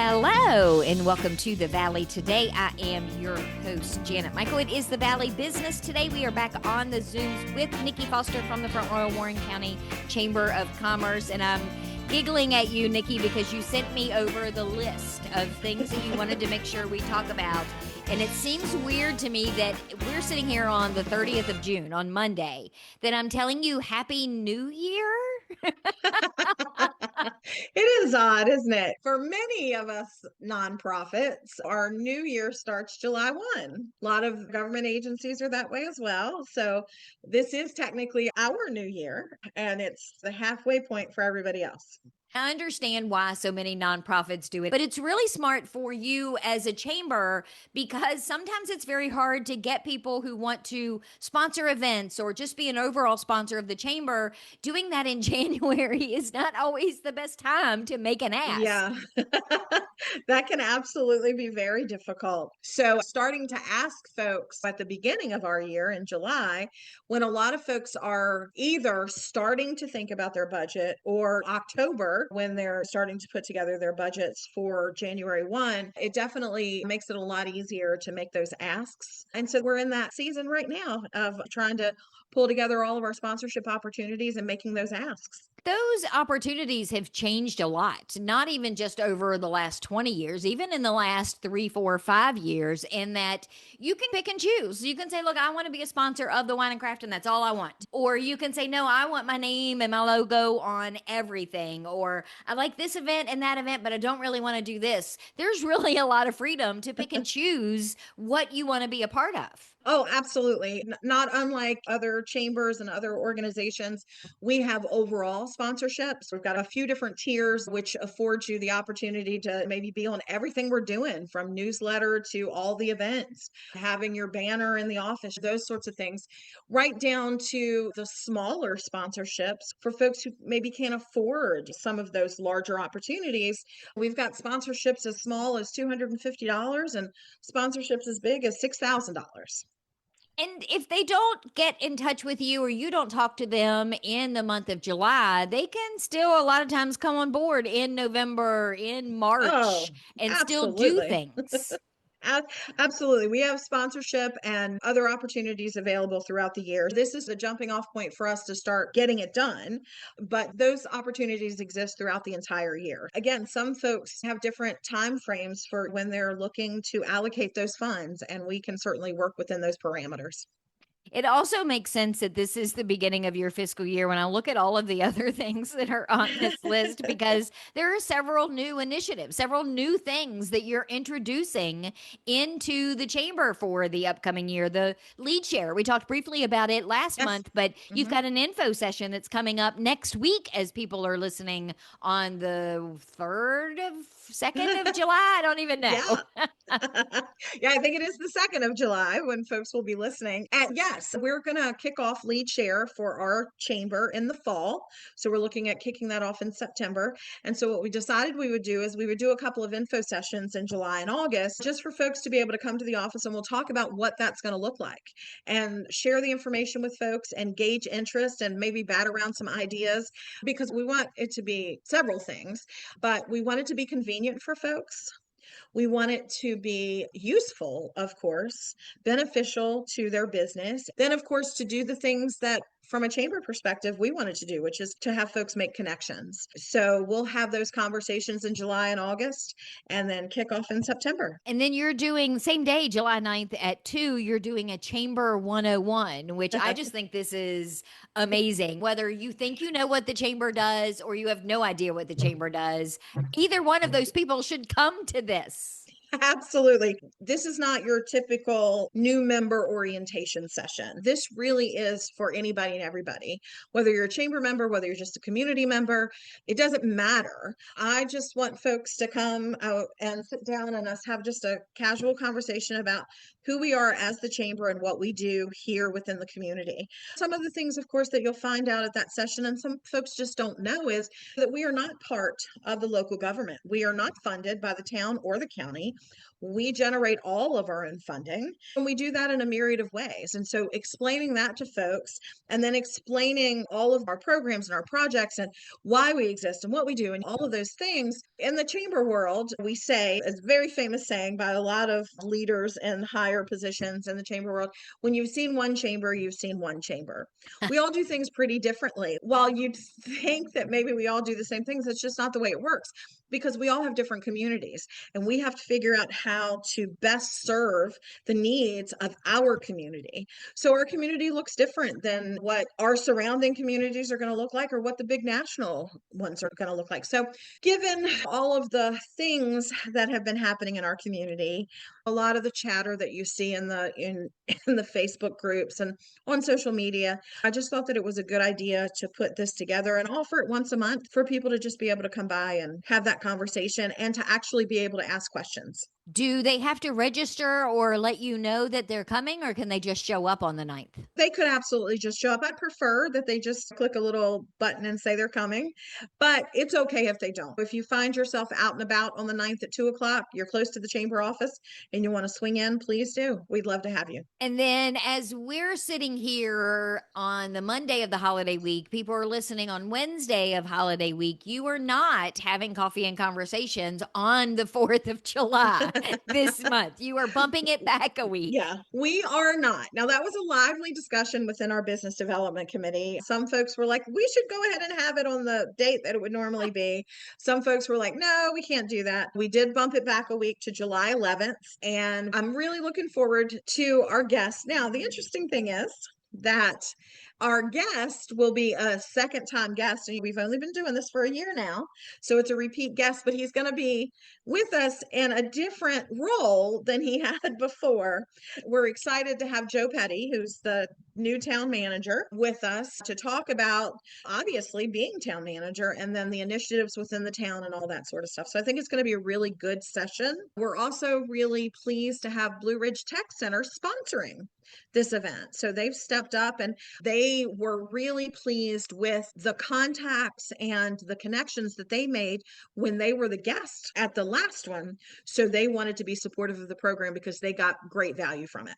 Hello, and welcome to the Valley Today. I am your host, Janet Michael. It is the Valley Business Today. We are back on the Zooms with Niki Foster from the Front Royal Warren County Chamber of Commerce. And I'm giggling at you, Niki, because you sent me over the list of things that you wanted to make sure we talk about. And it seems weird to me that we're sitting here on the 30th of June, on Monday, that I'm telling you Happy New Year. It is odd, isn't it? For many of us nonprofits, our new year starts July 1. A lot of government agencies are that way as well. So this is technically our new year, and it's the halfway point for everybody else. I understand why so many nonprofits do it, but it's really smart for you as a chamber because sometimes it's very hard to get people who want to sponsor events or just be an overall sponsor of the chamber. Doing that in January is not always the best time to make an ask. Yeah, that can absolutely be very difficult. So, starting to ask folks at the beginning of our year in July, when a lot of folks are either starting to think about their budget or October, when they're starting to put together their budgets for January 1, it definitely makes it a lot easier to make those asks. And so, we're in that season right now of trying to pull together all of our sponsorship opportunities and making those asks. Those opportunities have changed a lot, not even just over the last 20 years, even in the last 3, 4, 5 years, in that you can pick and choose. You can say, look, I want to be a sponsor of the wine and craft, and that's all I want. Or you can say, no, I want my name and my logo on everything. Or I like this event and that event, but I don't really want to do this. There's really a lot of freedom to pick and choose what you want to be a part of. Oh, absolutely. Not unlike other chambers and other organizations, we have overall sponsorships. We've got a few different tiers, which affords you the opportunity to maybe be on everything we're doing, from newsletter to all the events, having your banner in the office, those sorts of things, right down to the smaller sponsorships for folks who maybe can't afford some of those larger opportunities. We've got sponsorships as small as $250 and sponsorships as big as $6,000. And if they don't get in touch with you or you don't talk to them in the month of July, they can still a lot of times come on board in November, in Oh, March, and still do absolutely. things. Absolutely. We have sponsorship and other opportunities available throughout the year. This is a jumping off point for us to start getting it done, but those opportunities exist throughout the entire year. Again, some folks have different time frames for when they're looking to allocate those funds, and we can certainly work within those parameters. It also makes sense that this is the beginning of your fiscal year when I look at all of the other things that are on this list, because there are several new initiatives, several new things that you're introducing into the chamber for the upcoming year. The LeadShare, we talked briefly about it last Yes. month, but you've Mhm. got an info session that's coming up next week as people are listening on the 3rd of 2nd of July. I don't even know. Yeah. Yeah, I think it is the 2nd of July when folks will be listening. And yes, we're going to kick off LeadShare for our chamber in the fall. So we're looking at kicking that off in September. And so what we decided we would do is we would do a couple of info sessions in July and August just for folks to be able to come to the office, and we'll talk about what that's going to look like and share the information with folks and gauge interest and maybe bat around some ideas, because we want it to be several things, but we want it to be convenient for folks. We want it to be useful, of course, beneficial to their business. Then, of course, to do the things that from a chamber perspective, we wanted to do, which is to have folks make connections. So we'll have those conversations in July and August and then kick off in September. And then you're doing same day, July 9th at 2, you're doing a Chamber 101, which I just think this is amazing. Whether you think you know what the chamber does or you have no idea what the chamber does, either one of those people should come to this. Absolutely. This is not your typical new member orientation session. This really is for anybody and everybody, whether you're a chamber member, whether you're just a community member, it doesn't matter. I just want folks to come out and sit down and us have just a casual conversation about who we are as the chamber and what we do here within the community. Some of the things, of course, that you'll find out at that session, and some folks just don't know, is that we are not part of the local government. We are not funded by the town or the county. We generate all of our own funding, and we do that in a myriad of ways. And so explaining that to folks, and then explaining all of our programs and our projects and why we exist and what we do and all of those things. In the chamber world, we say, a very famous saying by a lot of leaders in higher positions in the chamber world, when you've seen one chamber, you've seen one chamber. We all do things pretty differently. While you'd think that maybe we all do the same things, it's just not the way it works, because we all have different communities, and we have to figure out how to best serve the needs of our community. So our community looks different than what our surrounding communities are going to look like, or what the big national ones are going to look like. So given all of the things that have been happening in our community, a lot of the chatter that you see in the in the Facebook groups and on social media, I just thought that it was a good idea to put this together and offer it once a month for people to just be able to come by and have that conversation and to actually be able to ask questions. Do they have to register or let you know that they're coming, or can they just show up on the 9th? They could absolutely just show up. I'd prefer that they just click a little button and say they're coming, but it's okay if they don't. If you find yourself out and about on the 9th at 2 o'clock, you're close to the chamber office and you want to swing in, please do. We'd love to have you. And then as we're sitting here on the Monday of the holiday week, people are listening on Wednesday of holiday week. You are not having coffee and conversations on the 4th of July this month. You are bumping it back a week. Yeah, we are not. Now, that was a lively discussion within our business development committee. Some folks were like, we should go ahead and have it on the date that it would normally be. Some folks were like, no, we can't do that. We did bump it back a week to July 11th, and I'm really looking forward to our guests. Now, the interesting thing is that our guest will be a second time guest, and we've only been doing this for a year now, so it's a repeat guest, but he's going to be with us in a different role than he had before. We're excited to have Joe Petty, who's the new town manager, with us to talk about obviously being town manager and then the initiatives within the town and all that sort of stuff. So I think it's going to be a really good session. We're also really pleased to have Blue Ridge Tech Center sponsoring this event. So they've stepped up, and they were really pleased with the contacts and the connections that they made when they were the guest at the last one. So they wanted to be supportive of the program because they got great value from it.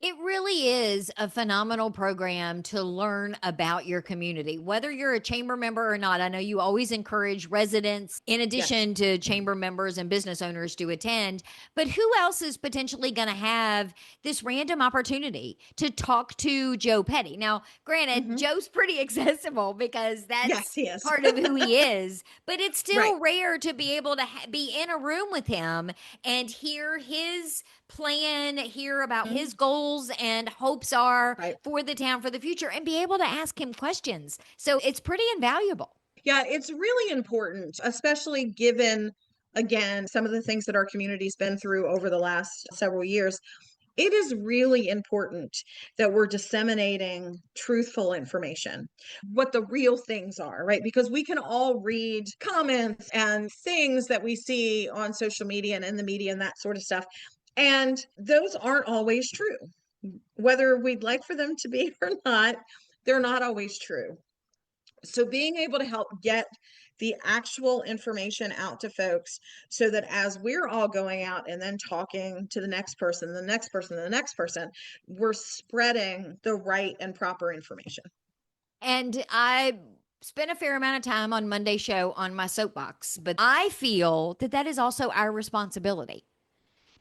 It really is a phenomenal program to learn about your community, whether you're a chamber member or not. I know you always encourage residents, in addition to chamber members and business owners, to attend. But who else is potentially going to have this random opportunity to talk to Joe Petty? Now, granted, Joe's pretty accessible because Yes, that's he is. part of who he is, but it's still Right. rare to be able to be in a room with him and hear his plan, hear about his goals and hopes are Right. for the town for the future, and be able to ask him questions. So it's pretty invaluable. Yeah, it's really important, especially given, again, some of the things that our community's been through over the last several years. It is really important that we're disseminating truthful information, what the real things are, right? Because we can all read comments and things that we see on social media and in the media and that sort of stuff. And those aren't always true. Whether we'd like for them to be or not, they're not always true. So being able to help get the actual information out to folks so that as we're all going out and then talking to the next person, the next person, the next person, we're spreading the right and proper information. And I spent a fair amount of time on Monday show on my soapbox, but I feel that that is also our responsibility,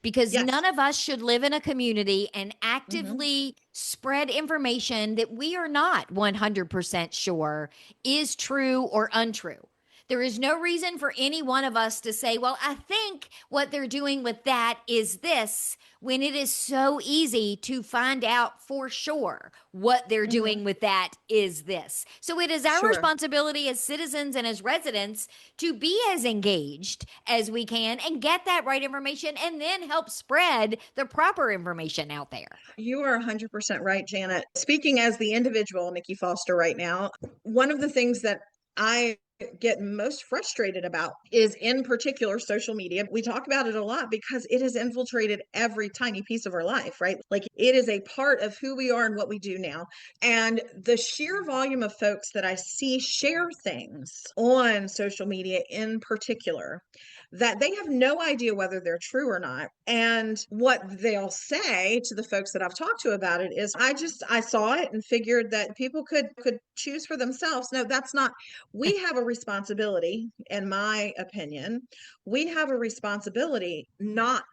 because Yes. none of us should live in a community and Mhm. actively spread information that we are not 100% sure is true or untrue. There is no reason for any one of us to say, well, I think what they're doing with that is this, when it is so easy to find out for sure what they're doing with that is this. So it is our Sure. responsibility as citizens and as residents to be as engaged as we can and get that right information, and then help spread the proper information out there. You are 100% right, Janet. Speaking as the individual, Nikki Foster, right now, one of the things that I get most frustrated about is, in particular, social media. We talk about it a lot because it has infiltrated every tiny piece of our life, right? Like, it is a part of who we are and what we do now. And the sheer volume of folks that I see share things on social media in particular, that they have no idea whether they're true or not. And what they'll say to the folks that I've talked to about it is, I saw it and figured that people could choose for themselves. No, that's not. We have a responsibility, in my opinion, we have a responsibility not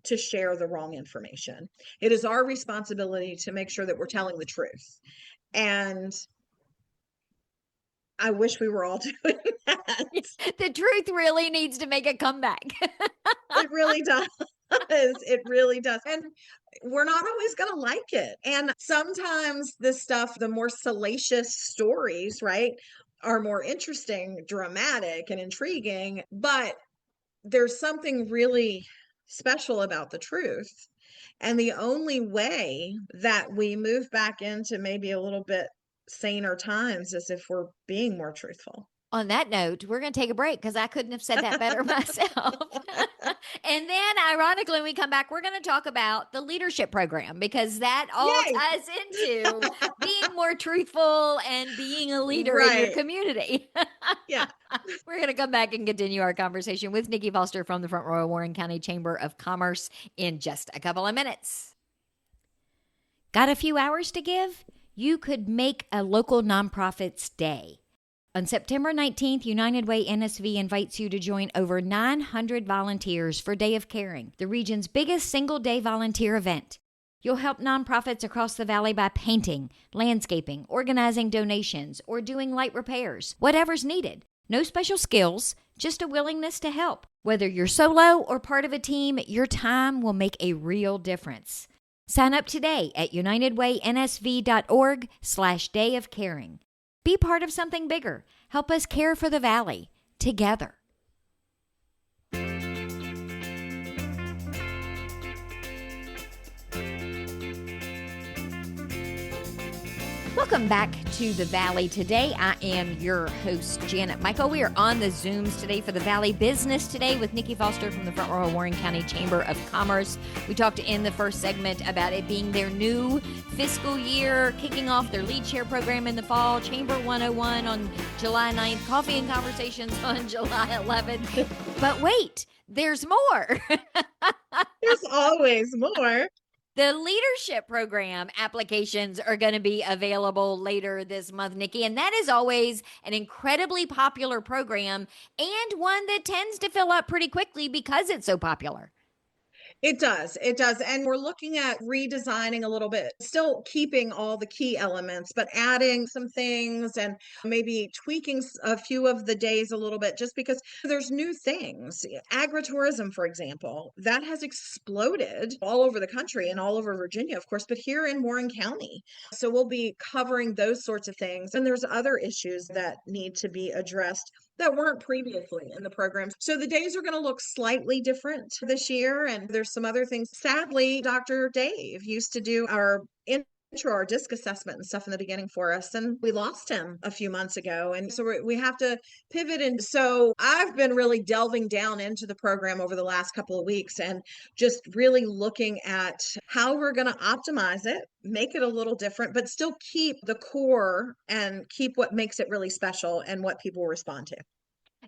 to share the wrong information. It is our responsibility to make sure that we're telling the truth. And I wish we were all doing that. The truth really needs to make a comeback. It really does. It really does. And we're not always going to like it. And sometimes this stuff, the more salacious stories, right, are more interesting, dramatic, and intriguing. But there's something really special about the truth. And the only way that we move back into maybe a little bit saner times is if we're being more truthful. On that note, we're going to take a break because I couldn't have said that better myself. And then, ironically, when we come back, we're going to talk about the leadership program because that all Yay! ties into being more truthful and being a leader in your Right. community. Yeah. We're going to come back and continue our conversation with Niki Foster from the Front Royal Warren County Chamber of Commerce in just a couple of minutes. Got a few hours to give? You could make a local nonprofit's day. On September 19th, United Way NSV invites you to join over 900 volunteers for Day of Caring, the region's biggest single-day volunteer event. You'll help nonprofits across the valley by painting, landscaping, organizing donations, or doing light repairs, whatever's needed. No special skills, just a willingness to help. Whether you're solo or part of a team, your time will make a real difference. Sign up today at unitedwaynsv.org/Day of Caring. Be part of something bigger. Help us care for the valley together. Welcome back to the Valley today. I am your host, Janet Michael. We are on the Zooms today for the Valley Business Today with Niki Foster from the Front Royal Warren County Chamber of Commerce. We talked in the first segment about it being their new fiscal year, kicking off their LeadShare program in the fall, Chamber 101 on July 9th, Coffee and Conversations on July 11th. But wait, there's more. There's always more. The leadership program applications are going to be available later this month, Niki, and that is always an incredibly popular program and one that tends to fill up pretty quickly because it's so popular. It does. It does. And we're looking at redesigning a little bit, still keeping all the key elements, but adding some things and maybe tweaking a few of the days a little bit, just because there's new things. Agritourism, for example, that has exploded all over the country and all over Virginia, of course, but here in Warren County. So we'll be covering those sorts of things. And there's other issues that need to be addressed that weren't previously in the program. So the days are going to look slightly different this year. And there's some other things. Sadly, Dr. Dave used to do our intro, our disc assessment and stuff in the beginning for us. And we lost him a few months ago. And so we have to pivot. And so I've been really delving down into the program over the last couple of weeks and just really looking at how we're going to optimize it, make it a little different, but still keep the core and keep what makes it really special and what people respond to.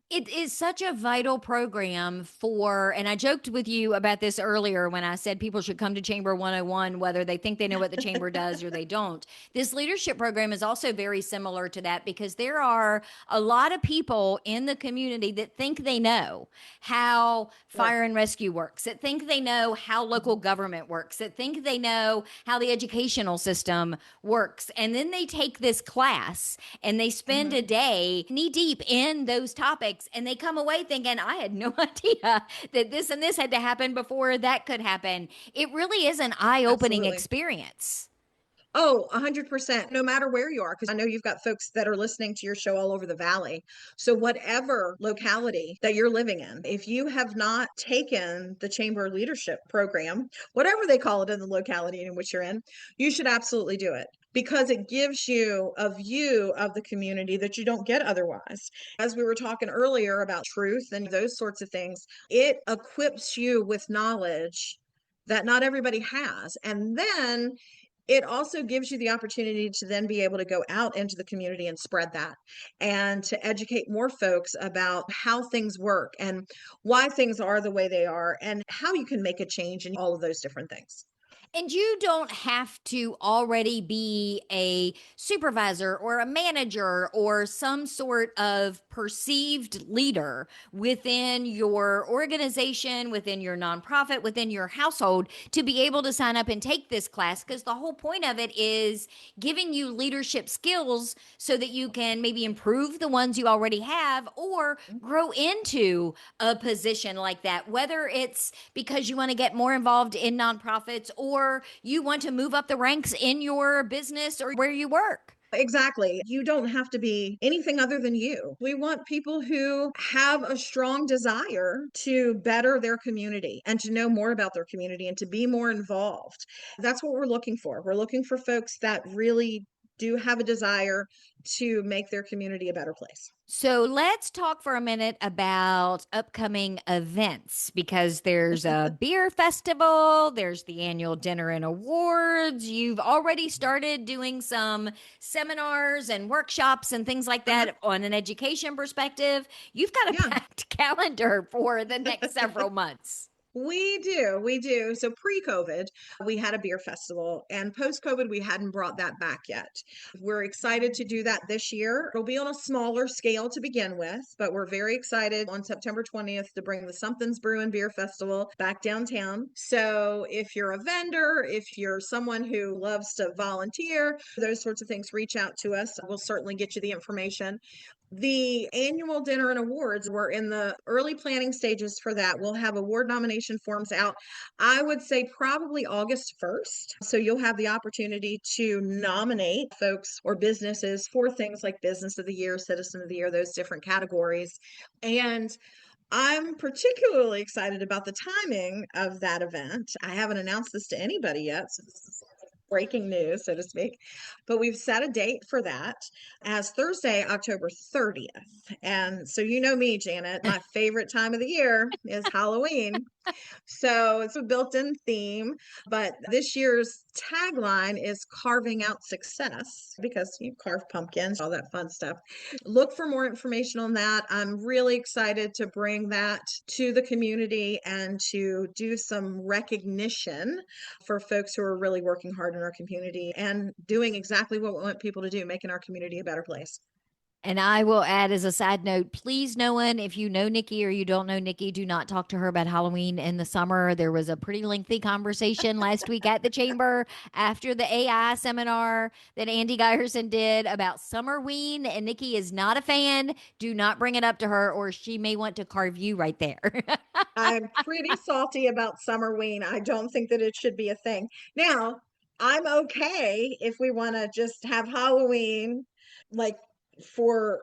It is such a vital program for, and I joked with you about this earlier when I said people should come to Chamber 101, whether they think they know what the Chamber does or they don't. This leadership program is also very similar to that because there are a lot of people in the community that think they know how fire and rescue works, that think they know how local government works, that think they know how the educational system works. And then they take this class and they spend a day knee deep in those topics. And they come away thinking, I had no idea that this and this had to happen before that could happen. It really is an eye-opening experience. Oh, 100%, no matter where you are, because I know you've got folks that are listening to your show all over the valley. So whatever locality that you're living in, if you have not taken the chamber leadership program, whatever they call it in the locality in which you're in, you should absolutely do it because it gives you a view of the community that you don't get otherwise. As we were talking earlier about truth and those sorts of things, it equips you with knowledge that not everybody has. And then it also gives you the opportunity to then be able to go out into the community and spread that and to educate more folks about how things work and why things are the way they are and how you can make a change in all of those different things. And you don't have to already be a supervisor or a manager or some sort of perceived leader within your organization, within your nonprofit, within your household to be able to sign up and take this class, because the whole point of it is giving you leadership skills so that you can maybe improve the ones you already have or grow into a position like that, whether it's because you want to get more involved in nonprofits or you want to move up the ranks in your business or where you work. Exactly. You don't have to be anything other than you. We want people who have a strong desire to better their community and to know more about their community and to be more involved. That's what we're looking for. We're looking for folks that really do have a desire to make their community a better place. So let's talk for a minute about upcoming events because there's a beer festival, there's the annual dinner and awards. You've already started doing some seminars and workshops and things like Uh-huh. that on an education perspective. You've got a Yeah. packed calendar for the next several months. We do. We do. So pre-COVID, we had a beer festival, and post-COVID, we hadn't brought that back yet. We're excited to do that this year. It'll be on a smaller scale to begin with, but we're very excited on September 20th to bring the Something's Brewing Beer Festival back downtown. So if you're a vendor, if you're someone who loves to volunteer, those sorts of things, reach out to us. We'll certainly get you the information. The annual dinner and awards, we're in the early planning stages for that. We'll have award nomination forms out, I would say probably August 1st. So you'll have the opportunity to nominate folks or businesses for things like Business of the Year, Citizen of the Year, those different categories. And I'm particularly excited about the timing of that event. I haven't announced this to anybody yet, so this is breaking news, so to speak. But we've set a date for that as Thursday, October 30th. And so you know me, Janet, my favorite time of the year is Halloween. So it's a built-in theme, but this year's tagline is carving out success because you carve pumpkins, all that fun stuff. Look for more information on that. I'm really excited to bring that to the community and to do some recognition for folks who are really working hard in our community and doing exactly what we want people to do, making our community a better place. And I will add as a side note, please, no one, if you know Niki or you don't know Niki, do not talk to her about Halloween in the summer. There was a pretty lengthy conversation last week at the chamber after the AI seminar that Andy Geyerson did about Summerween. And Niki is not a fan. Do not bring it up to her, or she may want to carve you right there. I'm pretty salty about Summerween. I don't think that it should be a thing. Now, I'm okay if we want to just have Halloween like for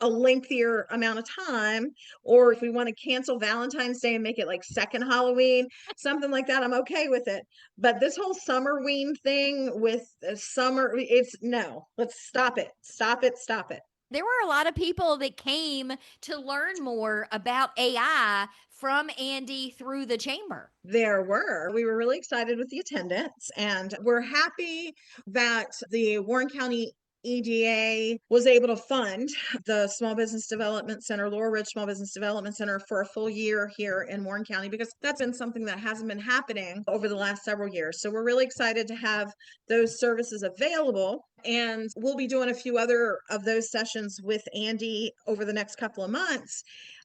a lengthier amount of time, or if we want to cancel Valentine's Day and make it like second Halloween, something like that, I'm okay with it. But this whole Summerween thing with summer, it's no, let's stop it. Stop it. Stop it. There were a lot of people that came to learn more about AI from Andy through the chamber. There were. We were really excited with the attendance, and we're happy that the Warren County EDA was able to fund the Small Business Development Center, Laurel Ridge Small Business Development Center, for a full year here in Warren County, because that's been something that hasn't been happening over the last several years. So we're really excited to have those services available. And we'll be doing a few other of those sessions with Andy over the next couple of months.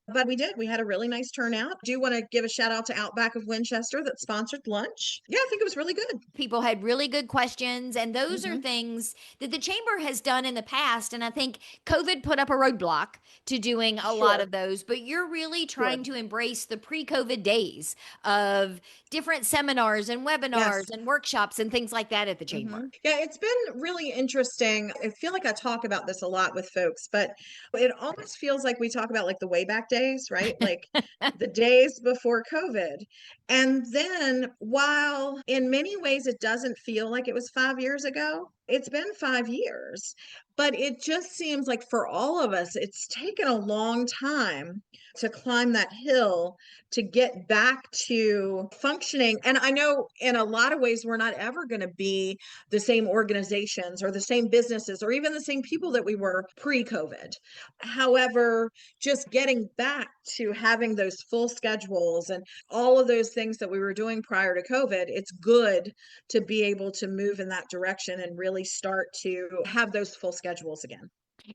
But we did. We had a really nice turnout. Do want to give a shout out to Outback of Winchester that sponsored lunch. Yeah, I think it was really good. People had really good questions, and those are Hmm. things that the chamber has done in the past. And I think COVID put up a roadblock to doing a lot Sure. of those, but you're really Sure. trying to embrace the pre-COVID days of different seminars and Yes. webinars and workshops and things like that at the chamber. Yeah, it's been really interesting. I feel like I talk about this a lot with folks, but it almost feels like we talk about like the way back days, right? Like the days before COVID. And then while in many ways it doesn't feel like it was 5 years ago, it's been 5 years. But it just seems like for all of us, it's taken a long time to climb that hill to get back to functioning. And I know in a lot of ways, we're not ever going to be the same organizations or the same businesses or even the same people that we were pre-COVID. However, just getting back to having those full schedules and all of those things that we were doing prior to COVID, it's good to be able to move in that direction and really start to have those full schedules again.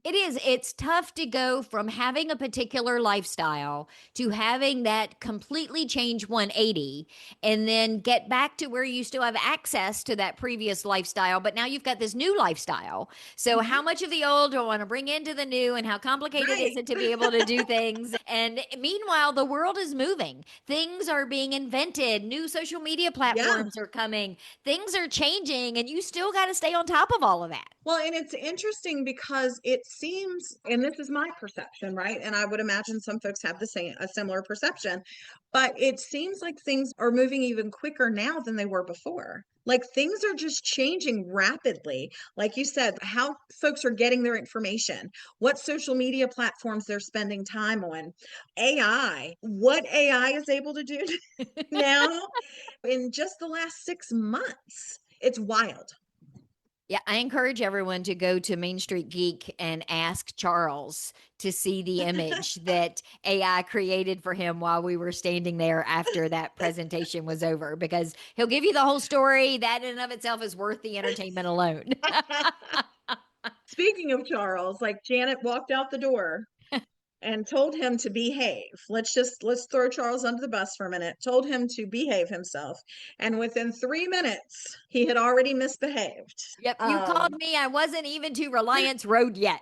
It is. It's tough to go from having a particular lifestyle to having that completely change 180 and then get back to where you still have access to that previous lifestyle, but now you've got this new lifestyle. So, how Mhm. much of the old do I want to bring into the new, and how complicated Right. is it to be able to do things? And meanwhile, the world is moving, things are being invented, new social media Yeah. platforms are coming, things are changing, and you still got to stay on top of all of that. Well, and it's interesting because it seems, and this is my perception, right? And I would imagine some folks have the same, a similar perception, but it seems like things are moving even quicker now than they were before. Like things are just changing rapidly. Like you said, how folks are getting their information, what social media platforms they're spending time on, AI, what AI is able to do now in just the last 6 months. It's wild. Yeah, I encourage everyone to go to Main Street Geek and ask Charles to see the image that AI created for him while we were standing there after that presentation was over, because he'll give you the whole story. That in and of itself is worth the entertainment alone. Speaking of Charles, like Janet walked out the door and told him to behave. Let's throw Charles under the bus for a minute. Told him to behave himself. And within 3 minutes, he had already misbehaved. Yep, you called Um, me. I wasn't even to Reliance Road yet.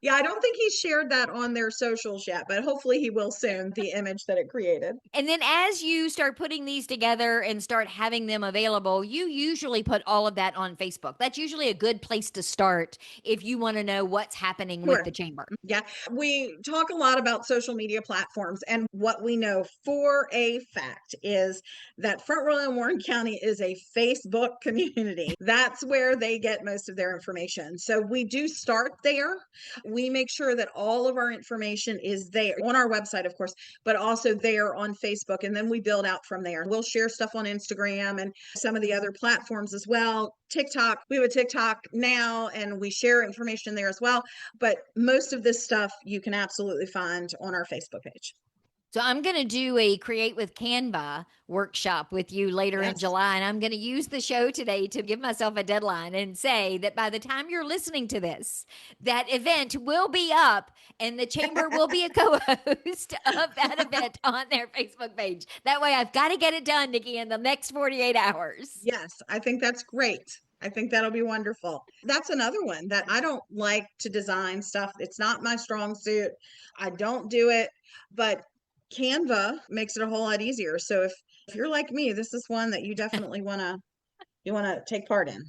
yeah, I don't think he shared that on their socials yet, but hopefully he will soon, the image that it created. And then as you start putting these together and start having them available, you usually put all of that on Facebook. That's usually a good place to start if you want to know what's happening with Sure. the chamber. Yeah, we talk a lot about social media platforms, and what we know for a fact is that Front Royal and Warren County is a Facebook community. That's where they get most of their information. So we do start there. We make sure that all of our information is there on our website, of course, but also there on Facebook. And then we build out from there. We'll share stuff on Instagram and some of the other platforms as well. TikTok, we have a TikTok now, and we share information there as well. But most of this stuff you can absolutely find on our Facebook page. So I'm going to do a Create with Canva workshop with you later in Yes. July. And I'm going to use the show today to give myself a deadline and say that by the time you're listening to this, that event will be up and the chamber will be a co-host of that event on their Facebook page. That way I've got to get it done, Nikki, in the next 48 hours. Yes, I think that's great. I think that'll be wonderful. That's another one that I don't like to design stuff. It's not my strong suit. I don't do it, but Canva makes it a whole lot easier. So if you're like me, this is one that you definitely want to take part in.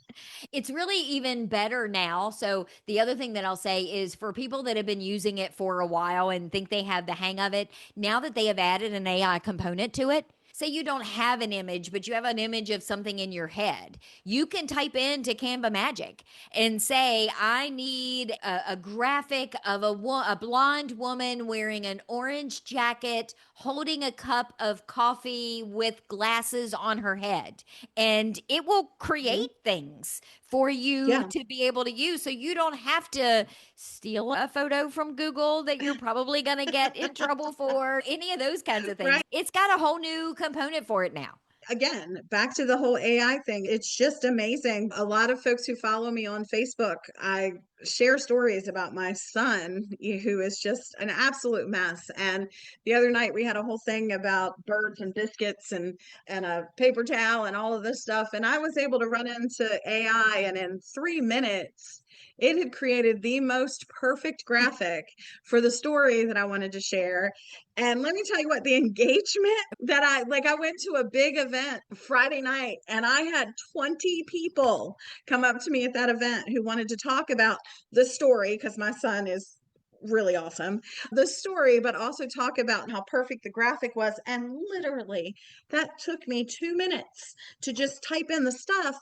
It's really even better now. So, the other thing that I'll say is for people that have been using it for a while and think they have the hang of it, now that they have added an AI component to it, say you don't have an image, but you have an image of something in your head, you can type into Canva Magic and say, I need a graphic of a blonde woman wearing an orange jacket, holding a cup of coffee with glasses on her head. And it will Mhm. create things for you Yeah, to be able to use. So you don't have to steal a photo from Google that you're probably going to get in trouble for, any of those kinds of things. right. It's got a whole new component for it now. again, back to the whole AI thing. It's just amazing. A lot of folks who follow me on Facebook, I share stories about my son, who is just an absolute mess. And the other night we had a whole thing about birds and biscuits and a paper towel and all of this stuff. And I was able to run into AI, and in 3 minutes, it had created the most perfect graphic for the story that I wanted to share. And let me tell you what, the engagement that I went to a big event Friday night, and I had 20 people come up to me at that event who wanted to talk about the story, because my son is really awesome, the story, but also talk about how perfect the graphic was. And literally, that took me 2 minutes to just type in the stuff,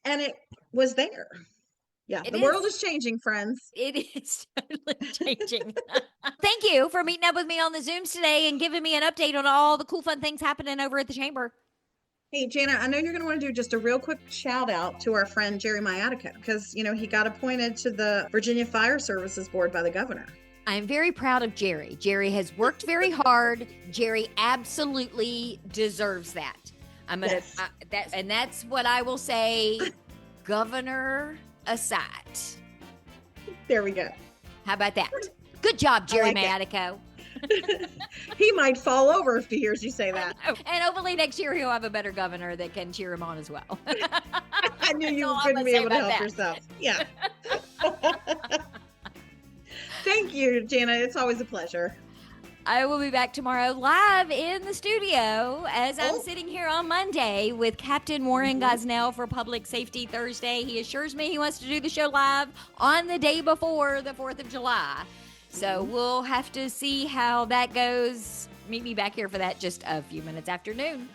and it was there. Yeah, It the world is. is changing, friends. It is totally changing. Thank you for meeting up with me on the Zooms today and giving me an update on all the cool, fun things happening over at the chamber. Hey, Jana, I know you're going to want to do just a real quick shout out to our friend Jerry Maiatico, because, he got appointed to the Virginia Fire Services Board by the governor. I'm very proud of Jerry. Jerry has worked very hard. Jerry absolutely deserves that. Yes. That's what I will say, Governor aside. There we go. How about that? Good job, Jerry like Maiatico. He might fall over if he hears you say that. And hopefully next year he'll have a better governor that can cheer him on as well. I knew you all I'm wouldn't be gonna able say to help about that. yourself. Yeah. Thank you, Jana. It's always a pleasure. I will be back tomorrow live in the studio as I'm Oh. sitting here on Monday with Captain Warren Gosnell for Public Safety Thursday. He assures me he wants to do the show live on the day before the 4th of July. So we'll have to see how that goes. Meet me back here for that just a few minutes after noon.